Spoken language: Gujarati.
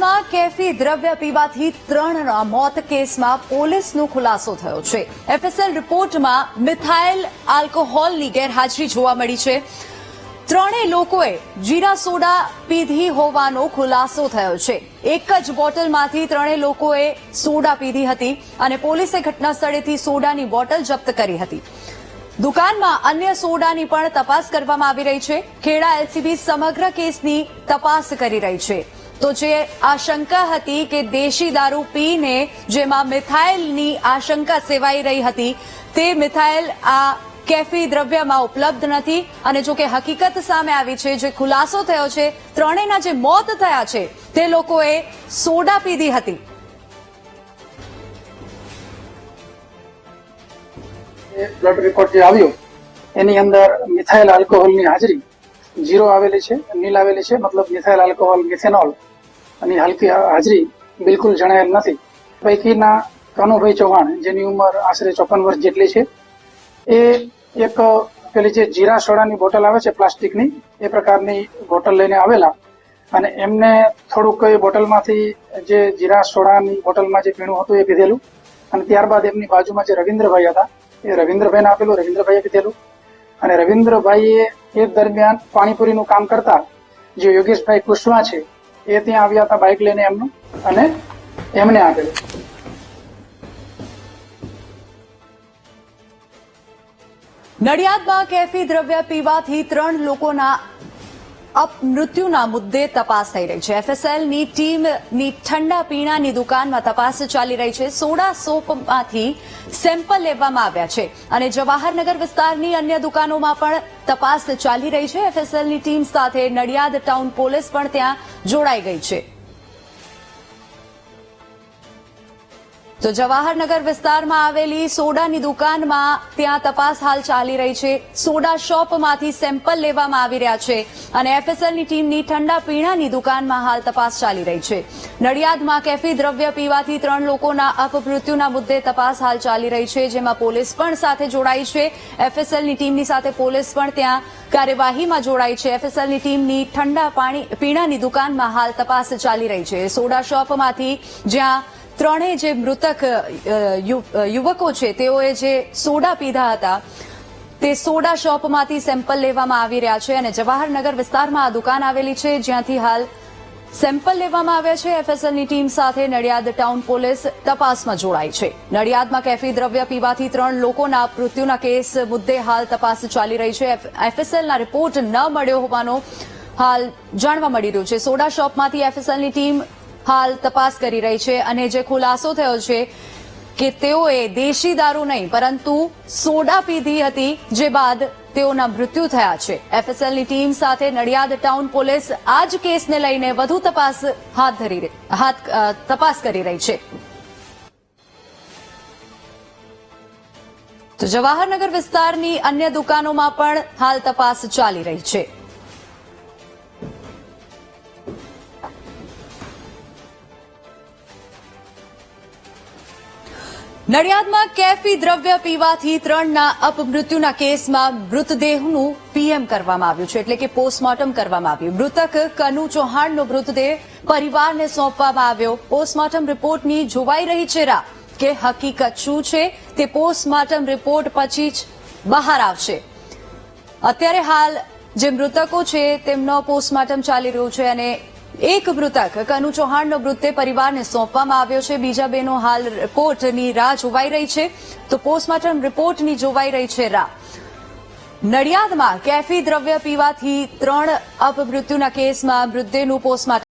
નડિયાદમાં કેફી દ્રવ્ય પીવાથી 3ના મોત કેસમાં પોલીસનો ખુલાસો થયો છે। એફએસએલ રિપોર્ટમાં મિથાઇલ આલ્કોહોલની ગેરહાજરી જોવા મળી છે। ત્રણેય લોકોએ જીરા સોડા પીધી હોવાનો ખુલાસો થયો છે। એક જ બોટલમાંથી ત્રણેય લોકોએ સોડા પીધી હતી અને પોલીસે ઘટના સ્થળેથી સોડાની બોટલ જપ્ત કરી હતી। દુકાનમાં અન્ય સોડાની પણ તપાસ કરવામાં આવી રહી છે। ખેડા એલસીબી સમગ્ર કેસની તપાસ કરી રહી છે। તો જે આશંકા હતી કે દેશી દારૂ પીને જેમાં મિથાઇલની આશંકા સેવાઈ રહી હતી તે મિથાઇલ આ કેફી દ્રવ્યમાં ઉપલબ્ધ નથી અને જો કે હકીકત સામે આવી છે। જે ખુલાસો થયો છે ત્રણેયના જે મોત થયા છે તે લોકોએ સોડા પીધી હતી। બ્લડ રિપોર્ટ જે આવ્યો એની અંદર મિથાઇલ આલ્કોહોલની હાજરી 0 આવેલી છે, નીલ આવેલી છે, મતલબ મિથાઇલ આલ્કોહોલ મિથેનોલ અને હલકી હાજરી બિલકુલ જણાયેલ નથી। પૈકીના કનુભાઈ ચૌહાણ જેની ઉંમર આશરે 54 વર્ષ જેટલી છે એ એક પેલી જે જીરા સોડાની બોટલ આવે છે પ્લાસ્ટિકની એ પ્રકારની બોટલ લઈને આવેલા અને એમને થોડુંક એ બોટલમાંથી જે જીરા સોડાની બોટલમાં જે પીણું હતું એ પીધેલું અને ત્યારબાદ એમની બાજુમાં જે રવિન્દ્રભાઈ હતા એ રવિન્દ્રભાઈને આપેલું, રવિન્દ્રભાઈએ પીધેલું અને રવિન્દ્રભાઈએ એ દરમિયાન પાણીપુરીનું કામ કરતા જે યોગેશભાઈ કુશવા છે એ ત્યાં આવ્યા હતા બાઇક લઈને એમનું અને એમને આપેલું। નડિયાદમાં કેફી દ્રવ્ય પીવાથી 3 લોકોના મૃત્યુના મુદ્દે તપાસ થઈ રહી છે। એફએસએલની ટીમની ઠંડા પીણાની દુકાનમાં તપાસ ચાલી રહી છે। સોડા સોપમાંથી સેમ્પલ લેવામાં આવ્યા છે અને જવાહરનગર વિસ્તારની અન્ય દુકાનોમાં પણ તપાસ ચાલી રહી છે। એફએસએલની ટીમ સાથે નડિયાદ ટાઉન પોલીસ પણ ત્યાં જોડાઈ ગઈ છે। તો જવાહરનગર વિસ્તારમાં આવેલી સોડાની દુકાનમાં ત્યાં તપાસ હાલ ચાલી રહી છે। સોડા શોપમાંથી સેમ્પલ લેવામાં આવી રહ્યા છે અને એફએસએલની ટીમની ઠંડા પીણાની દુકાનમાં હાલ તપાસ ચાલી રહી છે। નડિયાદમાં કેફી દ્રવ્ય પીવાથી 3 લોકોના અપમૃત્યુના મુદ્દે તપાસ હાલ ચાલી રહી છે જેમાં પોલીસ પણ સાથે જોડાઈ છે। એફએસએલની ટીમની સાથે પોલીસ પણ ત્યાં કાર્યવાહીમાં જોડાઈ છે। એફએસએલની ટીમની ઠંડા પીણાની દુકાનમાં હાલ તપાસ ચાલી રહી છે। સોડા શોપમાંથી જ્યાં ત્રણેય જે મૃતક યુવકો છે તેઓએ જે સોડા પીધા હતા તે સોડા શોપમાંથી સેમ્પલ લેવામાં આવી રહ્યા છે અને જવાહરનગર વિસ્તારમાં આ દુકાન આવેલી છે જ્યાંથી હાલ સેમ્પલ લેવામાં આવ્યા છે। એફએસએલની ટીમ સાથે નડિયાદ ટાઉન પોલીસ તપાસમાં જોડાઈ છે। નડિયાદમાં કેફી દ્રવ્ય પીવાથી 3 લોકોના મૃત્યુના કેસ મુદ્દે હાલ તપાસ ચાલી રહી છે। એફએસએલના રિપોર્ટ ન મળ્યો હોવાનો હાલ જાણવા મળી રહ્યું છે। સોડા શોપમાંથી એફએસએલની ટીમ હાલ તપાસ કરી રહી છે અને જે ખુલાસો થયો છે કે તેઓએ દેશી દારૂ નહીં પરંતુ સોડા પીધી હતી જે બાદ તેઓના મૃત્યુ થયા છે। એફએસએલની ટીમ સાથે નડિયાદ ટાઉન પોલીસ આ જ કેસને લઈને વધુ તપાસ કરી રહી છે। તો જવાહરનગર વિસ્તારની અન્ય દુકાનોમાં પણ હાલ તપાસ ચાલી રહી છે। નડિયાદમાં કેફી દ્રવ્ય પીવાથી 3ના અપમૃત્યુના કેસમાં મૃતદેહનું પીએમ કરવામાં આવ્યું છે એટલે કે પોસ્ટમોર્ટમ કરવામાં આવ્યું। મૃતક કનુ ચૌહાણનો મૃતદેહ પરિવારને સોંપવામાં આવ્યો। પોસ્ટમોર્ટમ રિપોર્ટની જોવાઈ રહી છે રાહ કે હકીકત શું છે તે પોસ્ટમોર્ટમ રિપોર્ટ પછી જ બહાર આવશે। અત્યારે હાલ જે મૃતકો છે તેમનો પોસ્ટમોર્ટમ ચાલી રહ્યું છે અને એક મૃતક કનુ ચૌહાણનો મૃતદેહ પરિવારને સોંપવામાં આવ્યો છે। બીજા બેનો હાલ રિપોર્ટની રાહ જોવાઈ રહી છે। તો પોસ્ટમોર્ટમ રિપોર્ટની જોવાઈ રહી છે રાહ। નડિયાદમાં કેફી દ્રવ્ય પીવાથી 3 અપમૃત્યુના કેસમાં મૃતદેહનું પોસ્ટમોર્ટમ